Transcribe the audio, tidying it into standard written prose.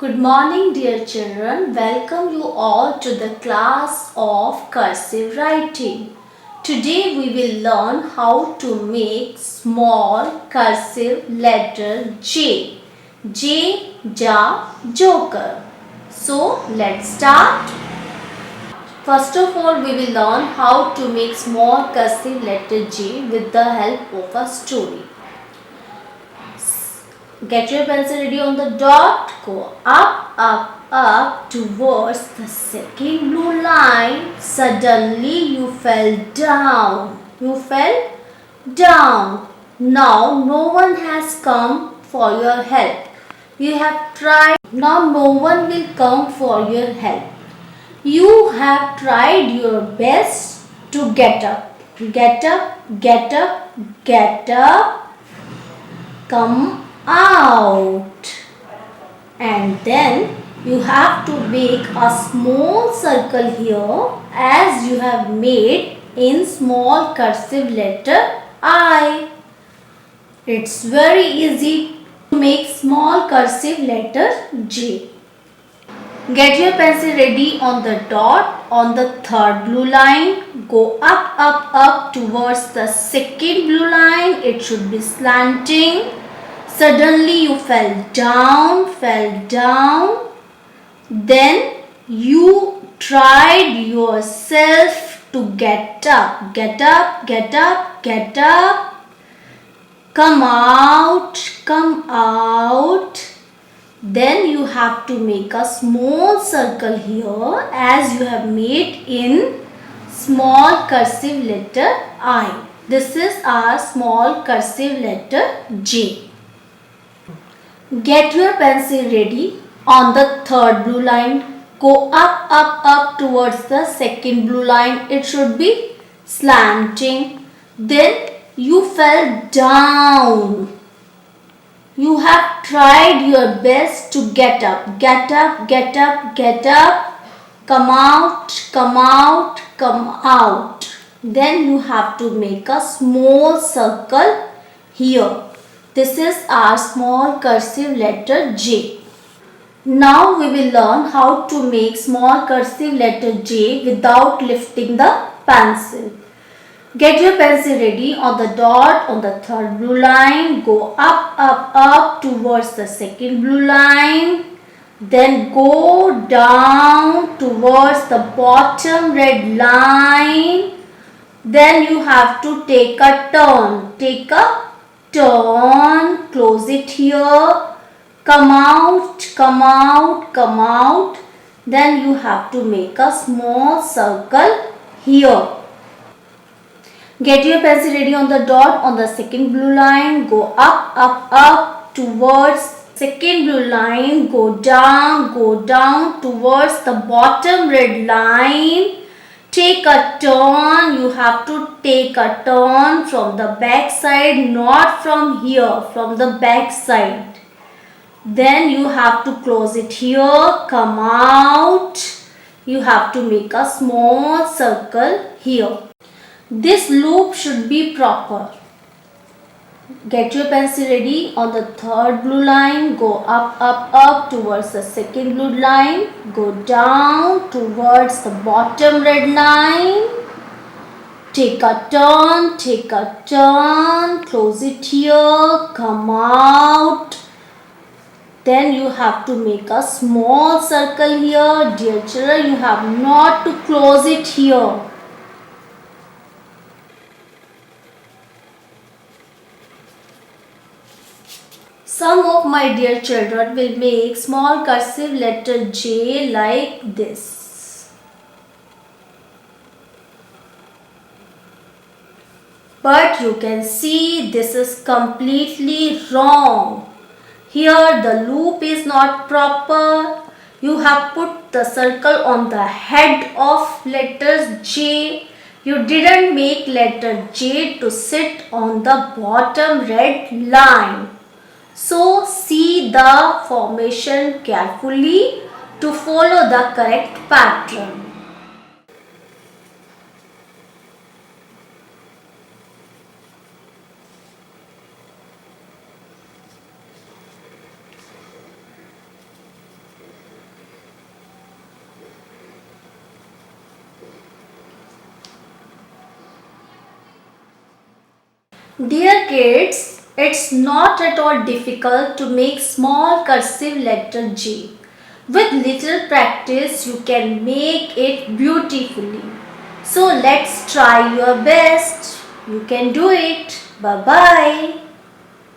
Good morning, dear children. Welcome you all to the class of cursive writing. Today we will learn how to make small cursive letter J. J, ja, joker. So let's start. First of all, we will learn how to make small cursive letter J with the help of a story. Get your pencil ready on the dot. Go up, up, up towards the second blue line. Suddenly you fell down. You fell down. Now no one has come for your help. You have tried. Now no one will come for your help. You have tried your best to get up. Get up, get up, get up. Come out, and then you have to make a small circle here as you have made in small cursive letter I. It's very easy to make small cursive letter J. Get your pencil ready on the dot on the third blue line. Go up, up, up towards the second blue line. It should be slanting. Suddenly you fell down, fell down. Then you tried yourself to get up. Get up, get up, get up. Come out, come out. Then you have to make a small circle here as you have made in small cursive letter I. This is our small cursive letter J. Get your pencil ready on the third blue line. Go up, up, up towards the second blue line. It should be slanting. Then you fell down. You have tried your best to get up. Get up, get up, get up. Come out, come out, come out. Then you have to make a small circle here. This is our small cursive letter J. Now we will learn how to make small cursive letter J without lifting the pencil. Get your pencil ready on the dot on the third blue line. Go up, up, up towards the second blue line. Then go down towards the bottom red line. Then you have to take a turn. Take a turn. Close it here. Come out, come out, come out. Then you have to make a small circle here. Get your pencil ready on the dot on the second blue line. Go up, up, up towards second blue line. Go down towards the bottom red line. Take a turn. You have to take a turn from the back side, not from here, from the back side. Then you have to close it here. Come out. You have to make a small circle here. This loop should be proper. Get your pencil ready on the third blue line. Go up, up, up towards the second blue line. Go down towards the bottom red line. Take a turn, take a turn. Close it here. Come out. Then you have to make a small circle here. Dear children, you have not to close it here. Some of my dear children will make small cursive letter J like this. But you can see this is completely wrong. Here the loop is not proper. You have put the circle on the head of letters J. You didn't make letter J to sit on the bottom red line. So see the formation carefully to follow the correct pattern. Dear kids, it's not at all difficult to make small cursive letter J. With little practice, you can make it beautifully. So let's try your best. You can do it. Bye bye.